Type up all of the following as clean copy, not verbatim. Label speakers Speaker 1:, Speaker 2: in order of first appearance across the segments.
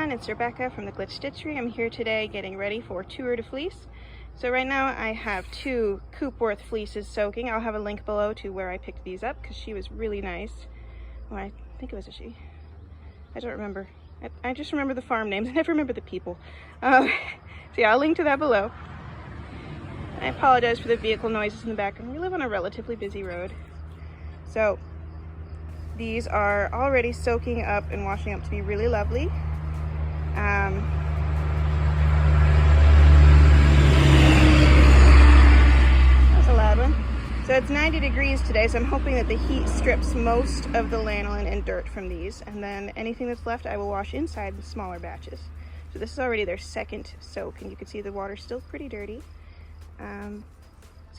Speaker 1: everyone, it's Rebecca from the Stitchery. I'm here today getting ready for Tour de Fleece. So right now I have 2 Coopworth fleeces soaking. I'll have a link below to where I picked these up because she was really nice. Well, I think it was a she. I don't remember. I just remember the farm names. I never remember the people. So yeah, I'll link to that below. I apologize for the vehicle noises in the background. We live on a relatively busy road. So these are already soaking up and washing up to be really lovely. That's a loud one. So it's 90 degrees today, so I'm hoping that the heat strips most of the lanolin and dirt from these, and then anything that's left I will wash inside with smaller batches. So this is already their second soak, and you can see the water's still pretty dirty. So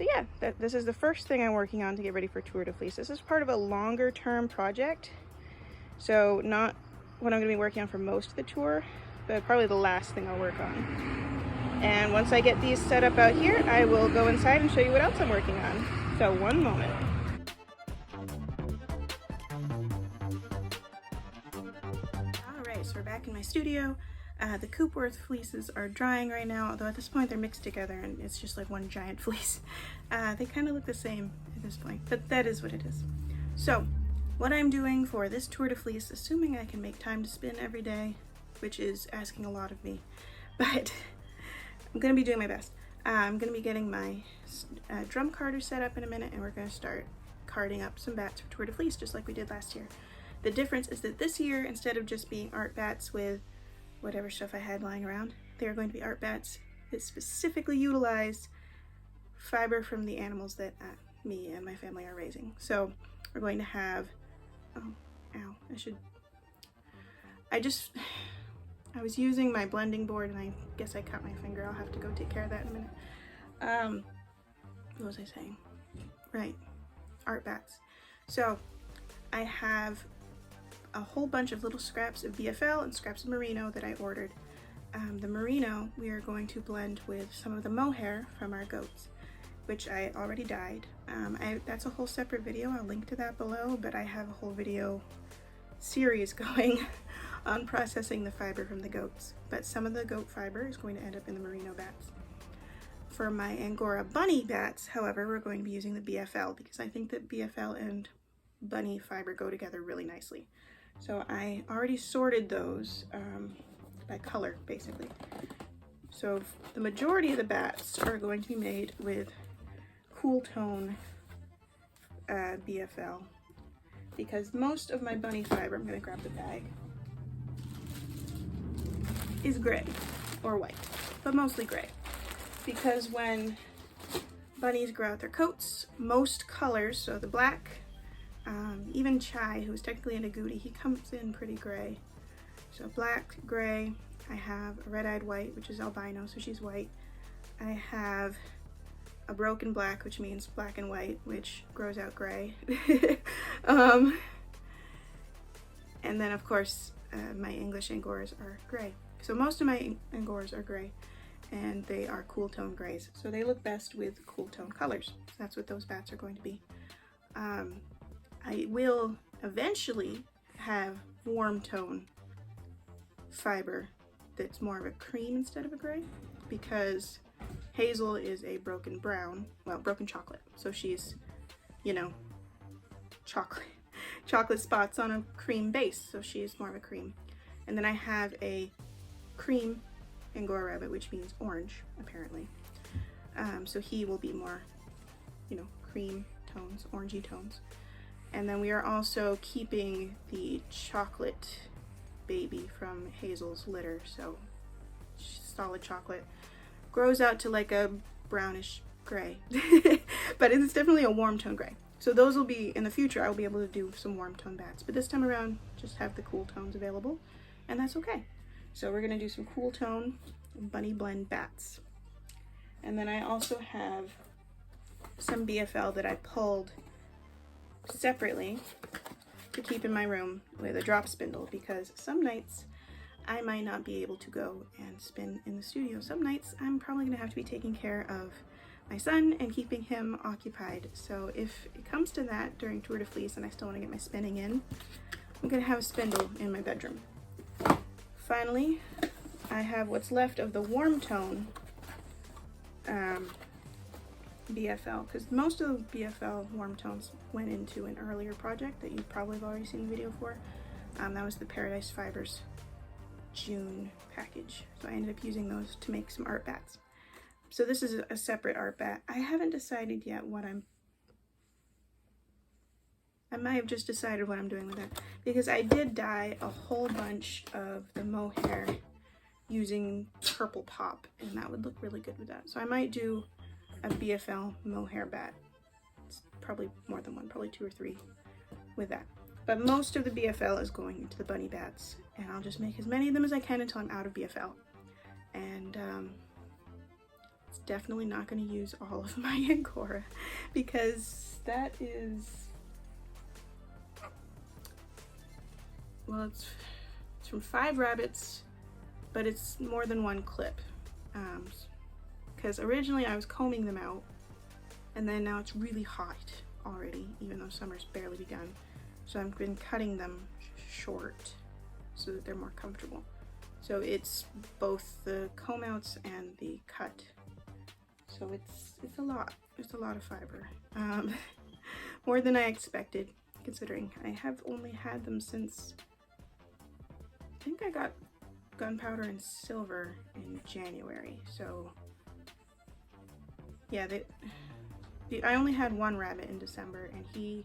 Speaker 1: yeah, this is the first thing I'm working on to get ready for Tour de Fleece. This is part of a longer term project, so not what I'm going to be working on for most of the tour, but probably the last thing I'll work on. And once I get these set up out here, I will go inside and show you what else I'm working on. So one moment. Alright, so we're back in my studio. The Coopworth fleeces are drying right now, although at this point they're mixed together and it's just like one giant fleece. They kind of look the same at this point, but that is what it is. So what I'm doing for this Tour de Fleece, assuming I can make time to spin every day, which is asking a lot of me, but I'm going to be doing my best. I'm going to be getting my drum carder set up in a minute, and we're going to start carding up some bats for Tour de Fleece just like we did last year. The difference is that this year, instead of just being art bats with whatever stuff I had lying around, they are going to be art bats that specifically utilize fiber from the animals that me and my family are raising. So we're going to have, I was using my blending board and I guess I cut my finger. I'll have to go take care of that in a minute. What was I saying? Right, art bats. So I have a whole bunch of little scraps of BFL and scraps of merino that I ordered. The merino we are going to blend with some of the mohair from our goats, which I already dyed. That's a whole separate video. I'll link to that below, but I have a whole video series going on processing the fiber from the goats. But some of the goat fiber is going to end up in the merino bats. For my Angora bunny bats, however, we're going to be using the BFL because I think that BFL and bunny fiber go together really nicely. So I already sorted those by color, basically. So the majority of the bats are going to be made with cool tone BFL, because most of my bunny fiber, I'm going to grab the bag, is gray or white, but mostly gray. Because when bunnies grow out their coats, most colors, so the black, even Chai, who's technically an agouti, he comes in pretty gray. So black, gray. I have a red-eyed white, which is albino, so she's white. I have a broken black, which means black and white, which grows out gray. And then of course my English Angoras are gray. So most of my Angoras are gray, and they are cool tone grays. So they look best with cool tone colors. So that's what those bats are going to be. I will eventually have warm tone fiber that's more of a cream instead of a gray, because Hazel is a broken brown, well, broken chocolate. So she's, you know, chocolate spots on a cream base. So she's more of a cream. And then I have a cream Angora rabbit, which means orange, apparently. So he will be more, you know, cream tones, orangey tones. And then we are also keeping the chocolate baby from Hazel's litter. So solid chocolate. Grows out to like a brownish gray, but it's definitely a warm tone gray. So those will be, in the future, I'll be able to do some warm tone bats. But this time around, just have the cool tones available, and that's okay. So we're gonna do some cool tone bunny blend bats. And then I also have some BFL that I pulled separately to keep in my room with a drop spindle, because some nights I might not be able to go and spin in the studio. Some nights I'm probably gonna have to be taking care of my son and keeping him occupied. So if it comes to that during Tour de Fleece and I still want to get my spinning in, I'm gonna have a spindle in my bedroom. finally, I have what's left of the warm tone BFL, because most of the BFL warm tones went into an earlier project that you probably have already seen the video for. That was the Paradise Fibers June package. So I ended up using those to make some art bats. So this is a separate art bat. I haven't decided yet what I might have just decided what I'm doing with that, because I did dye a whole bunch of the mohair using purple pop, and that would look really good with that. So I might do a BFL mohair bat. It's probably more than one, probably 2 or 3 with that. But most of the BFL is going into the bunny bats, and I'll just make as many of them as I can until I'm out of BFL. And it's definitely not going to use all of my Angora, because that is, well, it's from 5 rabbits, but it's more than 1 clip. Because originally I was combing them out, and then now it's really hot already, even though summer's barely begun. So I've been cutting them short so that they're more comfortable. So it's both the comb outs and the cut. So it's a lot. It's a lot of fiber. More than I expected, considering I have only had them since, I think I got gunpowder and silver in January. So yeah, I only had 1 rabbit in December, and he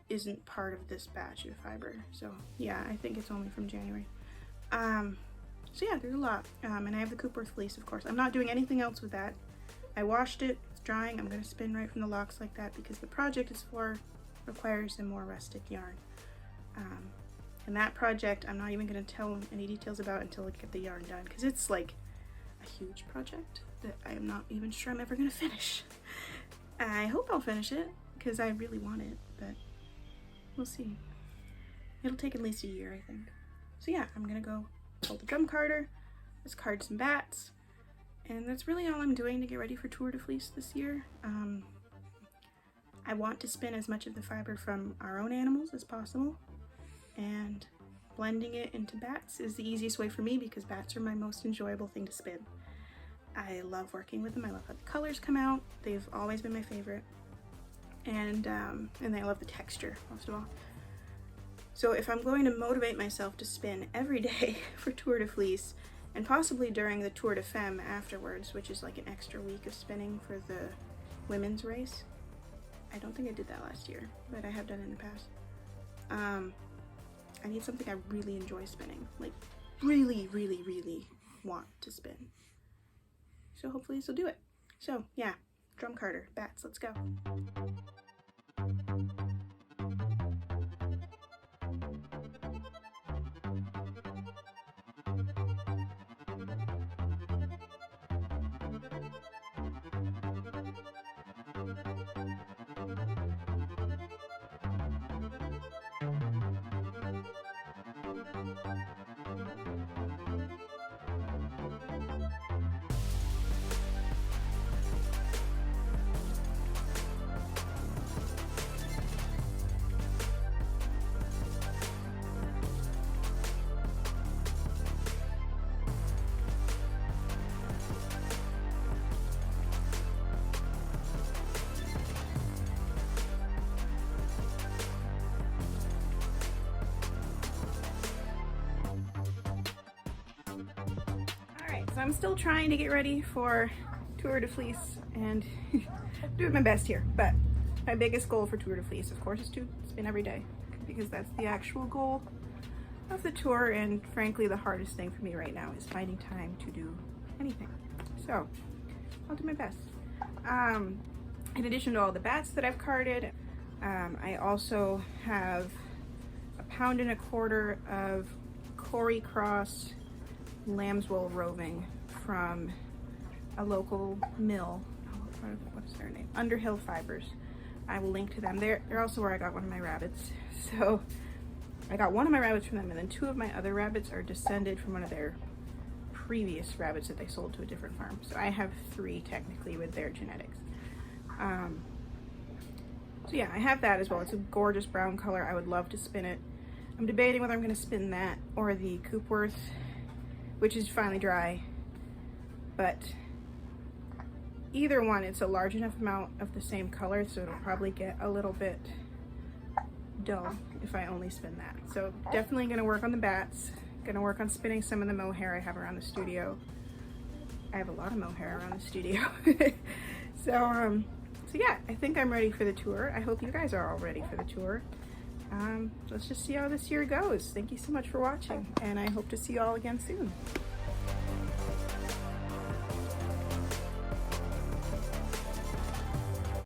Speaker 1: isn't part of this batch of fiber. So yeah, I think it's only from January. So yeah, there's a lot. And I have the Cooper's fleece, of course. I'm not doing anything else with that. I washed it, it's drying. I'm gonna spin right from the locks like that, because the project is requires a more rustic yarn. And that project, I'm not even gonna tell any details about until I get the yarn done, because it's like a huge project that I am not even sure I'm ever gonna finish. I hope I'll finish it, because I really want it, but we'll see. It'll take at least a year, I think. So yeah, I'm gonna go pull the drum carder, let's card some bats, and that's really all I'm doing to get ready for Tour de Fleece this year. I want to spin as much of the fiber from our own animals as possible, and blending it into bats is the easiest way for me, because bats are my most enjoyable thing to spin. I love working with them. I love how the colors come out. They've always been my favorite. And I love the texture, most of all. So if I'm going to motivate myself to spin every day for Tour de Fleece, and possibly during the Tour de Femme afterwards, which is like an extra week of spinning for the women's race. I don't think I did that last year, but I have done it in the past. I need something I really enjoy spinning, like really, really, really want to spin. So hopefully this will do it. So yeah, drum carder, bats, let's go. So I'm still trying to get ready for Tour de Fleece and doing my best here, but my biggest goal for Tour de Fleece, of course, is to spin every day, because that's the actual goal of the tour, and frankly the hardest thing for me right now is finding time to do anything. So I'll do my best. In addition to all the bats that I've carded, I also have 1.25 pounds of Cory Cross lamb's wool roving from a local mill. What's their name? Underhill Fibers. I will link to them. They're also where I got one of my rabbits. So I got one of my rabbits from them, and then 2 of my other rabbits are descended from one of their previous rabbits that they sold to a different farm. So I have 3 technically with their genetics. So yeah, I have that as well. It's a gorgeous brown color. I would love to spin it. I'm debating whether I'm going to spin that or the Coopworth, which is finally dry. But either one, it's a large enough amount of the same color, so it'll probably get a little bit dull if I only spin that. So definitely going to work on the bats. Going to work on spinning some of the mohair I have around the studio. I have a lot of mohair around the studio. So yeah, I think I'm ready for the tour. I hope you guys are all ready for the tour. Let's just see how this year goes. Thank you so much for watching, and I hope to see you all again soon.